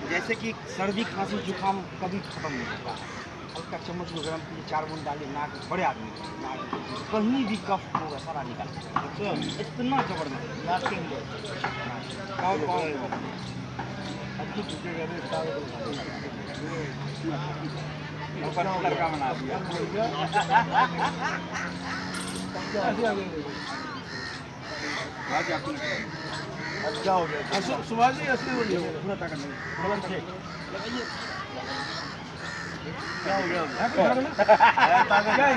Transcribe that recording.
जैसे कि सर्दी खांसी जुकाम कभी खत्म नहीं होता है। हल्का चम्मच में गर्म किए 4 बूंद डालिए नाक में, बड़े आदमी नाक में कहीं भी कफ होगा सारा निकल जाएगा। इतना जबरदस्त कौन लड़का बना दिया। अच्छा हो गया। सुभाष जी असली बोलिए, पूरा ताकत नहीं क्या हो गया? क्या